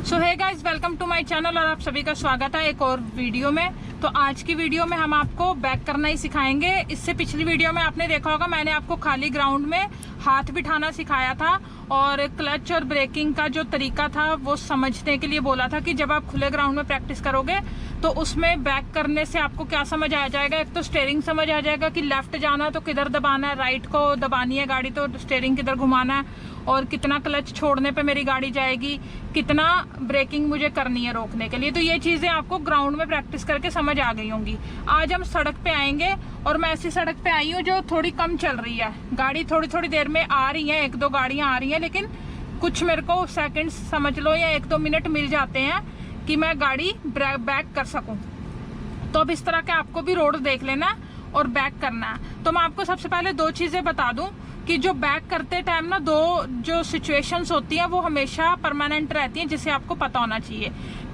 So hey guys, welcome to my channel और आप सभी का स्वागत है एक और वीडियो में। तो आज की वीडियो में हम आपको बैक करना ही सिखाएंगे। इससे पिछली वीडियो में आपने देखा होगा मैंने आपको खाली ग्राउंड में हाथ बिठाना सिखाया था और क्लच और ब्रेकिंग का जो तरीका था वो समझने के लिए बोला था कि जब आप खुले ग्राउंड में प्रैक्टिस करोगे तो उसमें बैक करने से आपको क्या समझ आ जाएगा। एक तो स्टीयरिंग समझ आ जाएगा कि लेफ्ट जाना है तो किधर दबाना है, राइट को दबानी है गाड़ी तो स्टीयरिंग किधर घुमाना है, और कितना क्लच छोड़ने पे मेरी गाड़ी जाएगी, कितना ब्रेकिंग मुझे करनी है रोकने के लिए। तो ये चीजें आपको ग्राउंड में प्रैक्टिस करके समझ आ गई होंगी। आज हम सड़क पे आएंगे और मैं ऐसी सड़क पे आई हूँ जो थोड़ी कम चल रही है। गाड़ी थोड़ी थोड़ी देर में आ रही है, एक दो गाड़ियां आ रही हैं, लेकिन कुछ मेरे को सेकंड्स समझ लो या एक दो मिनट मिल जाते हैं कि मैं गाड़ी बैक कर सकूं। तो अब इस तरह के आपको भी रोड देख लेना और बैक करना है। तो मैं आपको सबसे पहले दो चीजें बता दूं कि जो बैक करते टाइम ना दो जो सिचुएशंस होती है वो हमेशा परमानेंट रहती हैं, जिसे आपको पता होना चाहिए।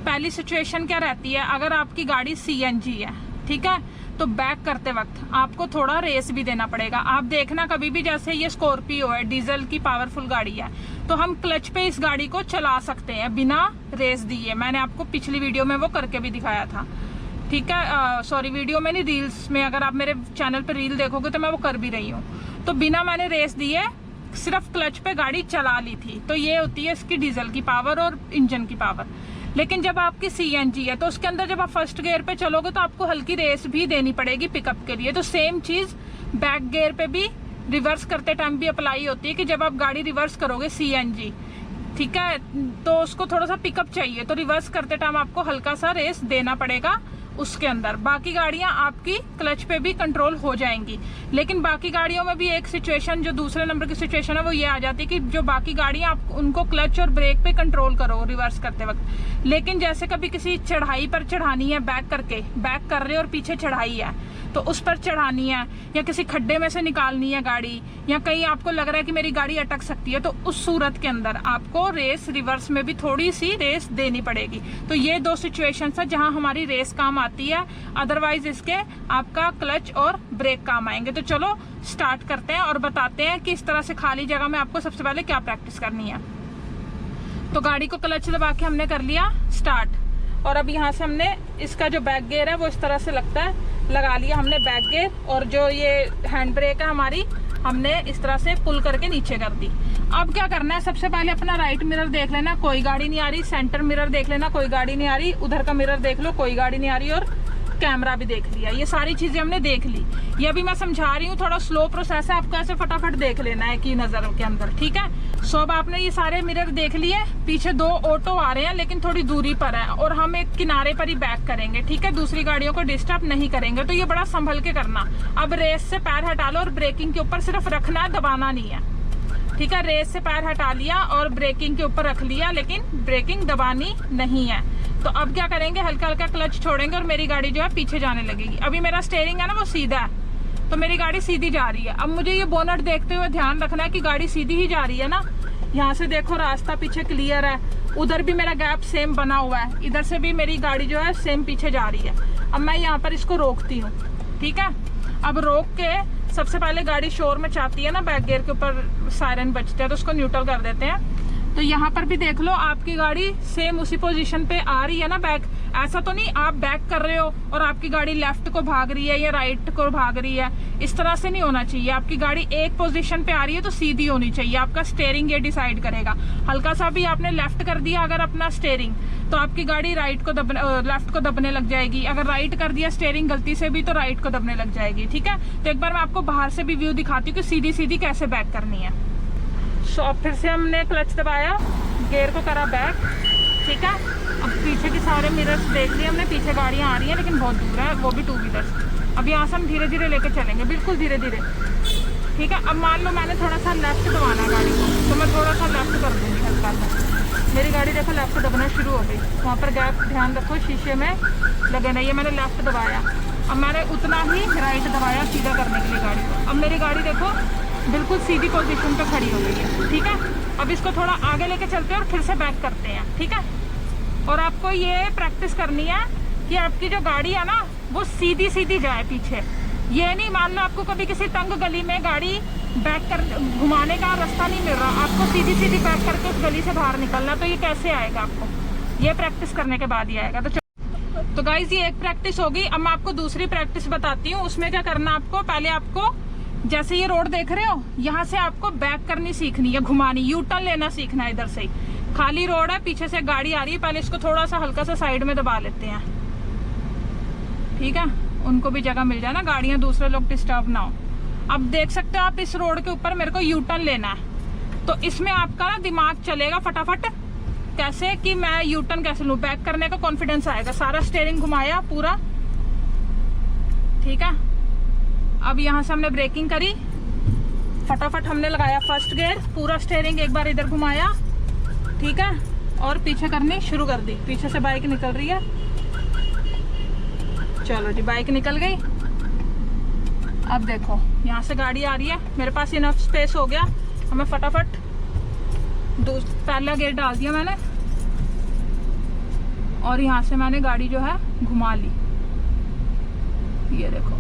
पहली सिचुएशन क्या रहती है, अगर आपकी गाड़ी CNG है, ठीक है, तो बैक करते वक्त आपको थोड़ा रेस भी देना पड़ेगा। आप देखना कभी भी, जैसे ये स्कॉर्पियो है, डीजल की पावरफुल गाड़ी है, तो हम क्लच पे इस गाड़ी को चला सकते हैं बिना रेस दिए। मैंने आपको पिछली वीडियो में वो करके भी दिखाया था, ठीक है। सॉरी, वीडियो में नहीं, रील्स में। अगर आप मेरे चैनल पे रील देखोगे तो मैं वो कर भी रही हूँ। तो बिना मैंने रेस दिए सिर्फ क्लच पे गाड़ी चला ली थी। तो ये होती है इसकी डीजल की पावर और इंजन की पावर। लेकिन जब आपकी CNG है तो उसके अंदर जब आप फर्स्ट गियर पे चलोगे तो आपको हल्की रेस भी देनी पड़ेगी पिकअप के लिए। तो सेम चीज बैक गियर पे भी रिवर्स करते टाइम भी अप्लाई होती है कि जब आप गाड़ी रिवर्स करोगे CNG, ठीक है, तो उसको थोड़ा सा पिकअप चाहिए, तो रिवर्स करते टाइम आपको हल्का सा रेस देना पड़ेगा उसके अंदर। बाकी गाड़ियां आपकी क्लच पे भी कंट्रोल हो जाएंगी। लेकिन बाकी गाड़ियों में भी एक सिचुएशन, जो दूसरे नंबर की सिचुएशन है, वो ये आ जाती है कि जो बाकी गाड़ियां आप उनको क्लच और ब्रेक पे कंट्रोल करो रिवर्स करते वक्त। लेकिन जैसे कभी किसी चढ़ाई पर चढ़ानी है, बैक करके बैक कर रहे हो और पीछे चढ़ाई है तो उस पर चढ़ानी है, या किसी खड्डे में से निकालनी है गाड़ी, या कहीं आपको लग रहा है कि मेरी गाड़ी अटक सकती है, तो उस सूरत के अंदर आपको रेस रिवर्स में भी थोड़ी सी रेस देनी पड़ेगी। तो ये दो सिचुएशन है जहां हमारी रेस काम आती है, अदरवाइज इसके आपका क्लच और ब्रेक काम आएंगे। तो चलो स्टार्ट करते हैं और बताते हैं कि इस तरह से खाली जगह में आपको सबसे पहले क्या प्रैक्टिस करनी है। तो गाड़ी को क्लच दबा के हमने कर लिया स्टार्ट, और अब यहाँ से हमने इसका जो बैक गियर है वो इस तरह से लगता है, लगा लिया हमने बैक गियर, और जो ये हैंड ब्रेक है हमारी हमने इस तरह से पुल करके नीचे कर दी। अब क्या करना है, सबसे पहले अपना राइट मिरर देख लेना, कोई गाड़ी नहीं आ रही। सेंटर मिरर देख लेना, कोई गाड़ी नहीं आ रही। उधर का मिरर देख लो, कोई गाड़ी नहीं आ रही। और कैमरा भी देख लिया। ये सारी चीजें हमने देख ली। ये अभी मैं समझा रही हूँ, थोड़ा स्लो प्रोसेस है, आपको ऐसे फटाफट देख लेना है कि नजर के अंदर, ठीक है। सो अब आपने ये सारे मिरर देख लिए। पीछे दो ऑटो आ रहे हैं लेकिन थोड़ी दूरी पर है, और हम एक किनारे पर ही बैक करेंगे, ठीक है, दूसरी गाड़ियों को डिस्टर्ब नहीं करेंगे। तो ये बड़ा संभल के करना। अब रेस से पैर हटा लो और ब्रेकिंग के ऊपर सिर्फ रखना है, दबाना नहीं है, ठीक है। रेस से पैर हटा लिया और ब्रेकिंग के ऊपर रख लिया, लेकिन ब्रेकिंग दबानी नहीं है। तो अब क्या करेंगे, हल्का हल्का क्लच छोड़ेंगे और मेरी गाड़ी जो है पीछे जाने लगेगी। अभी मेरा स्टीयरिंग है ना वो सीधा है, तो मेरी गाड़ी सीधी जा रही है। अब मुझे ये बोनट देखते हुए ध्यान रखना है कि गाड़ी सीधी ही जा रही है ना। यहाँ से देखो रास्ता पीछे क्लियर है, उधर भी मेरा गैप सेम बना हुआ है, इधर से भी मेरी गाड़ी जो है सेम पीछे जा रही है। अब मैं यहाँ पर इसको रोकती हूँ, ठीक है। अब रोक के सबसे पहले गाड़ी शोर में चाहती है ना, बैक गियर के ऊपर सायरन बजते हैं, तो उसको न्यूट्रल कर देते हैं। तो यहाँ पर भी देख लो आपकी गाड़ी सेम उसी पोजीशन पे आ रही है ना बैक। ऐसा तो नहीं आप बैक कर रहे हो और आपकी गाड़ी लेफ्ट को भाग रही है या राइट को भाग रही है, इस तरह से नहीं होना चाहिए। आपकी गाड़ी एक पोजीशन पे आ रही है तो सीधी होनी चाहिए। आपका स्टीयरिंग ये डिसाइड करेगा। हल्का सा भी आपने लेफ्ट कर दिया अगर अपना स्टीयरिंग, तो आपकी गाड़ी राइट को लेफ्ट को दबने लग जाएगी। अगर राइट कर दिया स्टीयरिंग गलती से भी, तो राइट को दबने लग जाएगी, ठीक है। तो एक बार मैं आपको बाहर से भी व्यू दिखाती हूँ कि सीधी सीधी कैसे बैक करनी है। सो अब फिर से हमने क्लच दबाया, गियर को करा बैक, ठीक है। अब पीछे के सारे मिरर्स देख लिए हमने, पीछे गाड़ियाँ आ रही हैं लेकिन बहुत दूर है, वो भी 2 व्हीलर्स। अब यहाँ से हम धीरे धीरे लेके चलेंगे, बिल्कुल धीरे धीरे, ठीक है। अब मान लो मैंने थोड़ा सा लेफ्ट दबाना है गाड़ी को, तो मैं थोड़ा सा लेफ्ट कर दूँगी हल्का सा। मेरी गाड़ी देखो लेफ्ट दबना शुरू हो गई, वहाँ पर गैप ध्यान रखो शीशे में लगे ना। ये मैंने लेफ्ट दबाया, अब मैंने उतना ही राइट दबाया सीधा करने के लिए गाड़ी को। अब मेरी गाड़ी देखो बिल्कुल सीधी पोजीशन पे खड़ी हो गई है, ठीक है। अब इसको थोड़ा आगे लेके चलते हैं और फिर से बैक करते हैं, ठीक है। और आपको ये प्रैक्टिस करनी है कि आपकी जो गाड़ी है ना वो सीधी सीधी जाए पीछे। ये नहीं मान लो आपको कभी किसी तंग गली में गाड़ी बैक कर घुमाने का रास्ता नहीं मिल रहा, आपको सीधी सीधी बैक करके उस गली से बाहर निकलना, तो ये कैसे आएगा आपको। ये प्रैक्टिस करने के बाद ही आएगा। तो गाइज ये एक प्रैक्टिस होगी। अब मैं आपको दूसरी प्रैक्टिस बताती हूँ। उसमें क्या करना आपको, पहले आपको जैसे ये रोड देख रहे हो, यहाँ से आपको बैक करनी सीखनी है, घुमानी, यू टर्न लेना सीखना है। इधर से ही खाली रोड है, पीछे से गाड़ी आ रही है, पहले इसको थोड़ा सा हल्का सा साइड में दबा लेते हैं, ठीक है, उनको भी जगह मिल जाए ना, गाड़ियां दूसरे लोग डिस्टर्ब ना हो। अब देख सकते हो आप इस रोड के ऊपर मेरे को यू टर्न लेना है, तो इसमें आपका ना दिमाग चलेगा फटाफट कैसे कि मैं यू टर्न कैसे लूँ, बैक करने का कॉन्फिडेंस आएगा। सारा स्टीयरिंग घुमाया पूरा, ठीक है। अब यहाँ से हमने ब्रेकिंग करी, फटाफट हमने लगाया फर्स्ट गियर, पूरा स्टीयरिंग एक बार इधर घुमाया, ठीक है, और पीछे करनी शुरू कर दी। पीछे से बाइक निकल रही है, चलो जी बाइक निकल गई। अब देखो यहाँ से गाड़ी आ रही है, मेरे पास इनफ स्पेस हो गया। हमें फटाफट पहला गियर डाल दिया मैंने, और यहाँ से मैंने गाड़ी जो है घुमा ली। ये देखो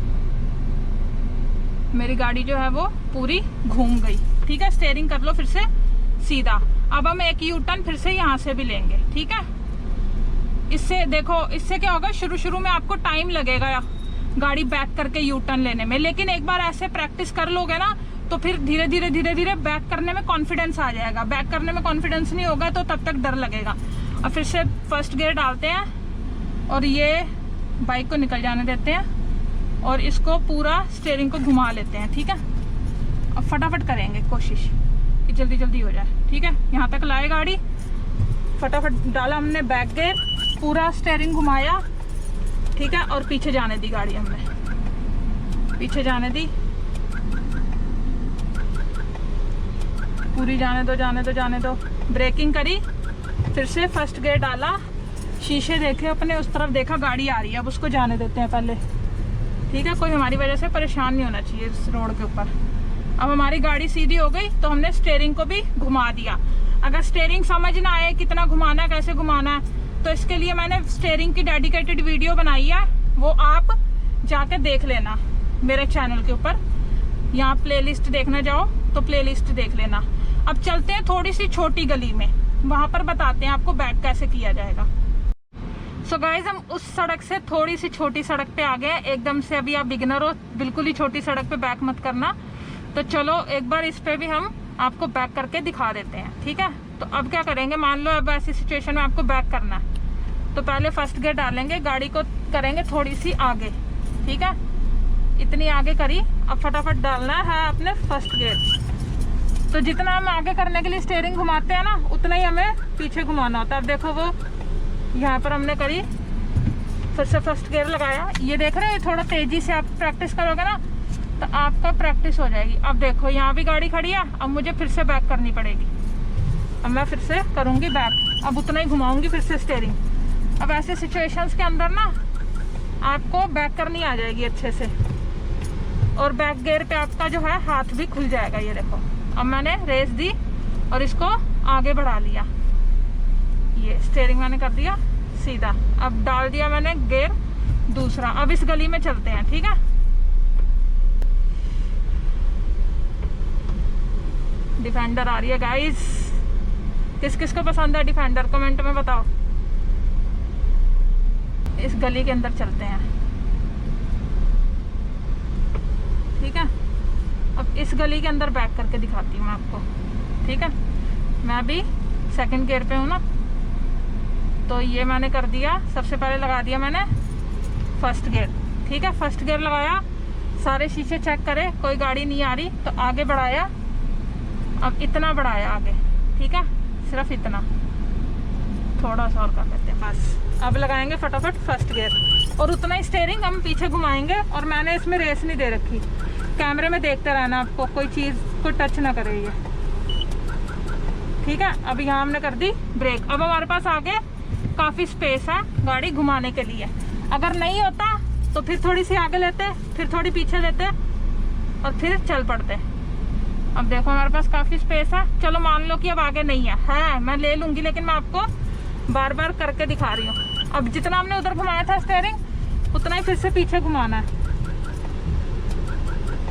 मेरी गाड़ी जो है वो पूरी घूम गई, ठीक है। स्टीयरिंग कर लो फिर से सीधा। अब हम एक यू टर्न फिर से यहाँ से भी लेंगे, ठीक है। इससे देखो, इससे क्या होगा, शुरू में आपको टाइम लगेगा गाड़ी बैक करके यू टर्न लेने में, लेकिन एक बार ऐसे प्रैक्टिस कर लोगे ना तो फिर धीरे धीरे बैक करने में कॉन्फिडेंस आ जाएगा। बैक करने में कॉन्फिडेंस नहीं होगा तो तब तक डर लगेगा। और फिर से फर्स्ट गियर डालते हैं और ये बाइक को निकल जाने देते हैं और इसको पूरा स्टीयरिंग को घुमा लेते हैं, ठीक है। अब फटाफट करेंगे कोशिश कि जल्दी जल्दी हो जाए, ठीक है। यहाँ तक लाए गाड़ी, फटाफट डाला हमने बैक गियर, पूरा स्टीयरिंग घुमाया, ठीक है, और पीछे जाने दी गाड़ी, हमने पीछे जाने दी, पूरी जाने दो। ब्रेकिंग करी, फिर से फर्स्ट गियर डाला, शीशे देखे अपने, उस तरफ देखा गाड़ी आ रही है, अब उसको जाने देते हैं पहले, ठीक है। कोई हमारी वजह से परेशान नहीं होना चाहिए इस रोड के ऊपर। अब हमारी गाड़ी सीधी हो गई तो हमने स्टीयरिंग को भी घुमा दिया। अगर स्टीयरिंग समझ ना आए कितना घुमाना है, कैसे घुमाना है, तो इसके लिए मैंने स्टीयरिंग की डेडिकेटेड वीडियो बनाई है, वो आप जाके देख लेना मेरे चैनल के ऊपर। यहाँ प्लेलिस्ट देखना जाओ तो प्लेलिस्ट देख लेना। अब चलते हैं थोड़ी सी छोटी गली में, वहां पर बताते हैं आपको बैक कैसे किया जाएगा। सो गाइज हम उस सड़क से थोड़ी सी छोटी सड़क पे आ गए एकदम से। अभी आप बिगिनर हो, बिल्कुल ही छोटी सड़क पे बैक मत करना। तो चलो एक बार इस पे भी हम आपको बैक करके दिखा देते हैं, ठीक है। तो अब क्या करेंगे, मान लो अब ऐसी सिचुएशन में आपको बैक करना है, तो पहले फर्स्ट गियर डालेंगे, गाड़ी को करेंगे थोड़ी सी आगे, ठीक है, इतनी आगे करी। अब फटाफट डालना है अपने फर्स्ट गियर। तो जितना हम आगे करने के लिए स्टीयरिंग घुमाते हैं ना, उतना ही हमें पीछे घुमाना होता है। अब देखो वो यहाँ पर हमने करी, फिर से फर्स्ट गियर लगाया। ये देख रहे हैं, थोड़ा तेजी से आप प्रैक्टिस करोगे ना तो आपका प्रैक्टिस हो जाएगी। अब देखो यहाँ भी गाड़ी खड़ी है, अब मुझे फिर से बैक करनी पड़ेगी। अब मैं फिर से करूँगी बैक, अब उतना ही घुमाऊंगी फिर से स्टीयरिंग। अब ऐसे सिचुएशंस के अंदर ना आपको बैक करनी आ जाएगी अच्छे से, और बैक गियर पे आपका जो है हाथ भी खुल जाएगा। ये देखो अब मैंने रेस दी और इसको आगे बढ़ा लिया, ये स्टीयरिंग मैंने कर दिया सीधा। अब डाल दिया मैंने गियर दूसरा। अब इस गली में चलते हैं, ठीक है। डिफेंडर आ रही है गाइस, किस किस को पसंद है डिफेंडर, कमेंट में बताओ। इस गली के अंदर चलते हैं, ठीक है। अब इस गली के अंदर बैक करके दिखाती हूँ मैं आपको, ठीक है। मैं अभी सेकंड गियर पे हूँ ना, तो ये मैंने कर दिया, सबसे पहले लगा दिया मैंने फर्स्ट गियर, ठीक है। फर्स्ट गियर लगाया, सारे शीशे चेक करे, कोई गाड़ी नहीं आ रही, तो आगे बढ़ाया। अब इतना बढ़ाया आगे, ठीक है, सिर्फ इतना, थोड़ा सा और कर लेते हैं बस। अब लगाएंगे फटाफट फर्स्ट गियर और उतना ही स्टीयरिंग हम पीछे घुमाएंगे। और मैंने इसमें रेस नहीं दे रखी, कैमरे में देखते रहना, आपको कोई चीज़ को टच ना करे ये, ठीक है। अब यहाँ हमने कर दी ब्रेक। अब हमारे पास आगे काफ़ी स्पेस है गाड़ी घुमाने के लिए। अगर नहीं होता तो फिर थोड़ी सी आगे लेते, फिर थोड़ी पीछे लेते और फिर चल पड़ते। अब देखो हमारे पास काफ़ी स्पेस है। चलो मान लो कि अब आगे नहीं है, मैं ले लूँगी, लेकिन मैं आपको बार बार करके दिखा रही हूँ। अब जितना हमने उधर घुमाया था स्टीयरिंग, उतना ही फिर से पीछे घुमाना है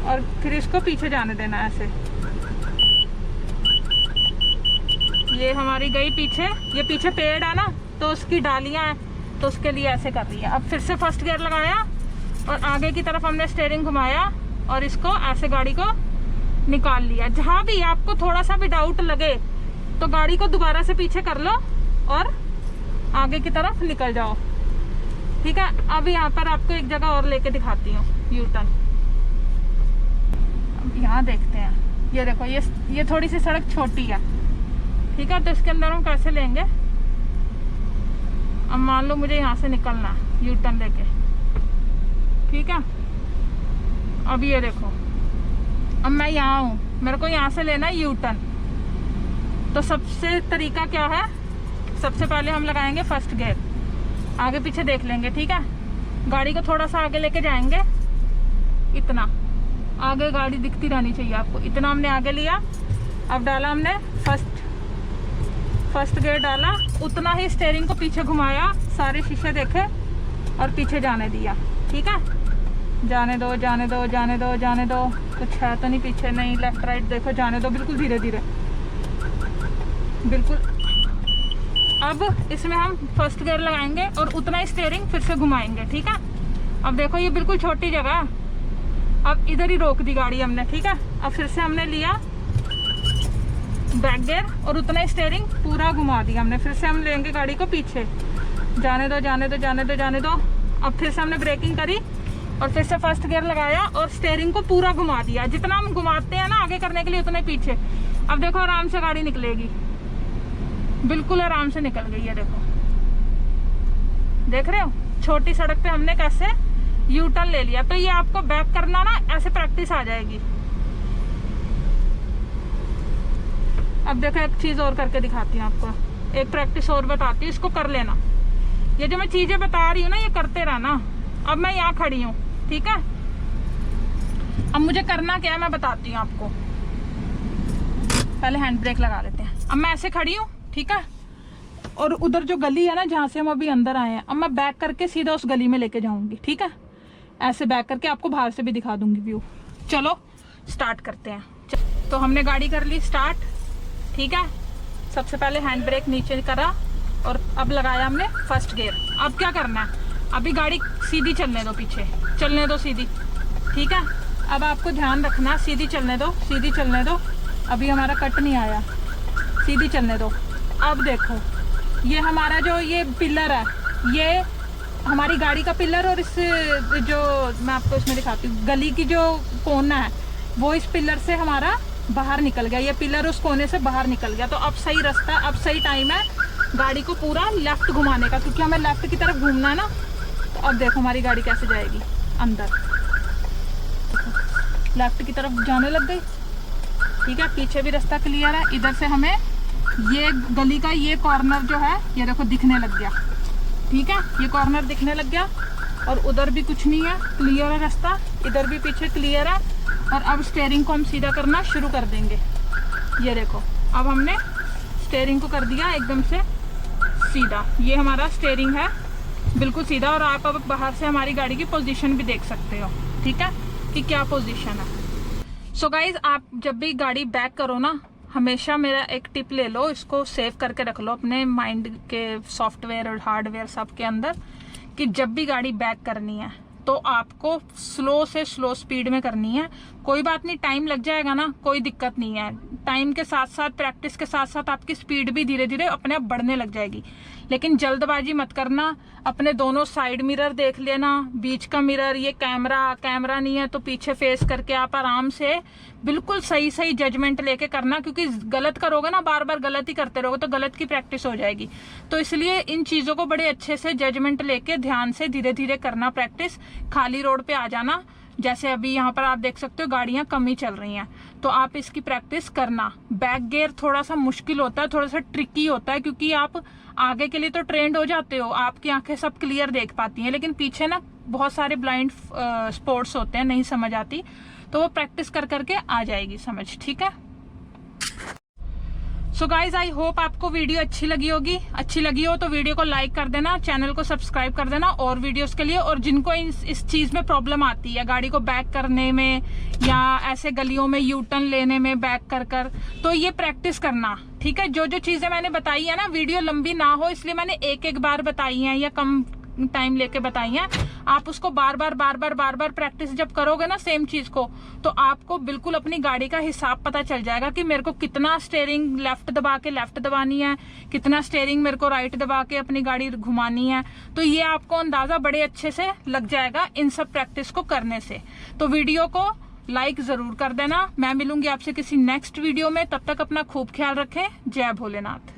और फिर इसको पीछे जाने देना है ऐसे। ये हमारी गई पीछे, ये पीछे पेड़ है ना, तो उसकी डालियाँ हैं, तो उसके लिए ऐसे कर रही है। अब फिर से फर्स्ट गियर लगाया और आगे की तरफ हमने स्टीयरिंग घुमाया और इसको ऐसे गाड़ी को निकाल लिया। जहाँ भी आपको थोड़ा सा भी डाउट लगे तो गाड़ी को दोबारा से पीछे कर लो और आगे की तरफ निकल जाओ, ठीक है। अब यहाँ पर आपको एक जगह और लेके दिखाती हूँ यू टर्न। अब यहाँ देखते हैं, ये देखो ये थोड़ी सी सड़क छोटी है, ठीक है। तो इसके अंदर हम कैसे लेंगे, अब मान लो मुझे यहाँ से निकलना है यू टर्न लेके, ठीक है। अब ये देखो, अब मैं यहाँ हूँ, मेरे को यहाँ से लेना है यू टर्न। तो सबसे तरीका क्या है, सबसे पहले हम लगाएंगे फर्स्ट गियर, आगे पीछे देख लेंगे, ठीक है। गाड़ी को थोड़ा सा आगे लेके जाएंगे, इतना आगे गाड़ी दिखती रहनी चाहिए आपको, इतना हमने आगे लिया। अब डाला हमने फर्स्ट गियर डाला, उतना ही स्टीयरिंग को पीछे घुमाया, सारे शीशे देखे और पीछे जाने दिया, ठीक है। जाने दो जाने दो जाने दो जाने दो, कुछ है तो नहीं पीछे, नहीं, लेफ्ट राइट देखो, जाने दो, बिल्कुल धीरे धीरे, बिल्कुल। अब इसमें हम फर्स्ट गियर लगाएंगे और उतना ही स्टीयरिंग फिर से घुमाएंगे, ठीक है। अब देखो ये बिल्कुल छोटी जगह है, अब इधर ही रोक दी गाड़ी हमने, ठीक है। अब फिर से हमने लिया बैक गियर और उतना ही स्टीयरिंग पूरा घुमा दिया हमने। फिर से हम लेंगे गाड़ी को पीछे, जाने दो जाने दो जाने दो जाने दो। अब फिर से हमने ब्रेकिंग करी और फिर से फर्स्ट गियर लगाया और स्टीयरिंग को पूरा घुमा दिया, जितना हम घुमाते हैं ना आगे करने के लिए उतना ही पीछे। अब देखो आराम से गाड़ी निकलेगी, बिल्कुल आराम से निकल गई है, देखो, देख रहे हो। छोटी सड़क पे हमने कैसे यू टर्न ले लिया। तो ये आपको बैक करना ना ऐसे प्रैक्टिस आ जाएगी। अब देखो एक चीज और करके दिखाती हूँ आपको, एक प्रैक्टिस और बताती हूँ, इसको कर लेना। ये जो मैं चीजें बता रही हूँ ना, ये करते रहना। अब मैं यहाँ खड़ी हूँ, ठीक है। अब मुझे करना क्या है मैं बताती हूँ आपको। पहले हैंड ब्रेक लगा लेते हैं। अब मैं ऐसे खड़ी हूँ, ठीक है, और उधर जो गली है ना जहाँ से हम अभी अंदर आए हैं, अब मैं बैक करके सीधा उस गली में लेके जाऊंगी, ठीक है। ऐसे बैक करके आपको बाहर से भी दिखा दूंगी व्यू। चलो स्टार्ट करते हैं। तो हमने गाड़ी कर ली स्टार्ट, ठीक है। सबसे पहले हैंड ब्रेक नीचे करा और अब लगाया हमने फर्स्ट गियर। अब क्या करना है, अभी गाड़ी सीधी चलने दो, पीछे चलने दो सीधी, ठीक है। अब आपको ध्यान रखना, सीधी चलने दो, सीधी चलने दो। अभी हमारा कट नहीं आया, सीधी चलने दो। अब देखो ये हमारा जो ये पिलर है, ये हमारी गाड़ी का पिलर, और इस जो मैं आपको इसमें दिखाती हूँ गली की जो कोना है वो इस पिलर से हमारा बाहर निकल गया, ये पिलर उस कोने से बाहर निकल गया। तो अब सही रास्ता, अब सही टाइम है गाड़ी को पूरा लेफ्ट घुमाने का, क्योंकि हमें लेफ्ट की तरफ घूमना है ना। तो अब देखो हमारी गाड़ी कैसे जाएगी अंदर, लेफ्ट की तरफ जाने लग गई, ठीक है। पीछे भी रास्ता क्लियर है, इधर से हमें ये गली का ये कॉर्नर जो है ये देखो दिखने लग गया, ठीक है। ये कॉर्नर दिखने लग गया और उधर भी कुछ नहीं है, क्लियर है रास्ता, इधर भी पीछे क्लियर है। और अब स्टीयरिंग को हम सीधा करना शुरू कर देंगे। ये देखो अब हमने स्टीयरिंग को कर दिया एकदम से सीधा, ये हमारा स्टीयरिंग है बिल्कुल सीधा। और आप अब बाहर से हमारी गाड़ी की पोजीशन भी देख सकते हो, ठीक है, कि क्या पोजीशन है। सो गाइज, आप जब भी गाड़ी बैक करो ना, हमेशा मेरा एक टिप ले लो, इसको सेव करके रख लो अपने माइंड के सॉफ्टवेयर और हार्डवेयर सब के अंदर, कि जब भी गाड़ी बैक करनी है तो आपको स्लो से स्लो स्पीड में करनी है। कोई बात नहीं, टाइम लग जाएगा ना, कोई दिक्कत नहीं है। टाइम के साथ साथ, प्रैक्टिस के साथ साथ आपकी स्पीड भी धीरे धीरे अपने आप बढ़ने लग जाएगी। लेकिन जल्दबाजी मत करना, अपने दोनों साइड मिरर देख लेना, बीच का मिरर, ये कैमरा नहीं है तो पीछे फेस करके आप आराम से बिल्कुल सही सही जजमेंट लेके करना, क्योंकि गलत करोगे ना, बार बार गलत ही करते रहोगे तो गलत की प्रैक्टिस हो जाएगी। तो इसलिए इन चीजों को बड़े अच्छे से जजमेंट लेके ध्यान से धीरे धीरे करना प्रैक्टिस। खाली रोड पे आ जाना, जैसे अभी यहाँ पर आप देख सकते हो गाड़ियां कम ही चल रही हैं, तो आप इसकी प्रैक्टिस करना। बैक गियर थोड़ा सा मुश्किल होता है, थोड़ा सा ट्रिकी होता है, क्योंकि आप आगे के लिए तो ट्रेंड हो जाते हो, आपकी आंखें सब क्लियर देख पाती हैं, लेकिन पीछे ना बहुत सारे ब्लाइंड स्पॉट्स होते हैं, नहीं समझ आती, तो वो प्रैक्टिस कर करके आ जाएगी समझ, ठीक है। सो गाइज, आई होप आपको वीडियो अच्छी लगी होगी। अच्छी लगी हो तो वीडियो को लाइक कर देना, चैनल को सब्सक्राइब कर देना और वीडियोस के लिए। और जिनको इस चीज में प्रॉब्लम आती है, गाड़ी को बैक करने में या ऐसे गलियों में यू टर्न लेने में बैक कर, तो ये प्रैक्टिस करना, ठीक है। जो जो चीजें मैंने बताई है ना, वीडियो लंबी ना हो इसलिए मैंने एक एक बार बताई है या कम टाइम लेके बताई है। आप उसको बार बार प्रैक्टिस जब करोगे ना सेम चीज को, तो आपको बिल्कुल अपनी गाड़ी का हिसाब पता चल जाएगा कि मेरे को कितना स्टीयरिंग लेफ्ट दबा के लेफ्ट दबानी है, कितना स्टीयरिंग मेरे को राइट दबा के अपनी गाड़ी घुमानी है। तो ये आपको अंदाजा बड़े अच्छे से लग जाएगा इन सब प्रैक्टिस को करने से। तो वीडियो को लाइक जरूर कर देना। मैं मिलूंगी आपसे किसी नेक्स्ट वीडियो में, तब तक अपना खूब ख्याल रखें। जय भोलेनाथ।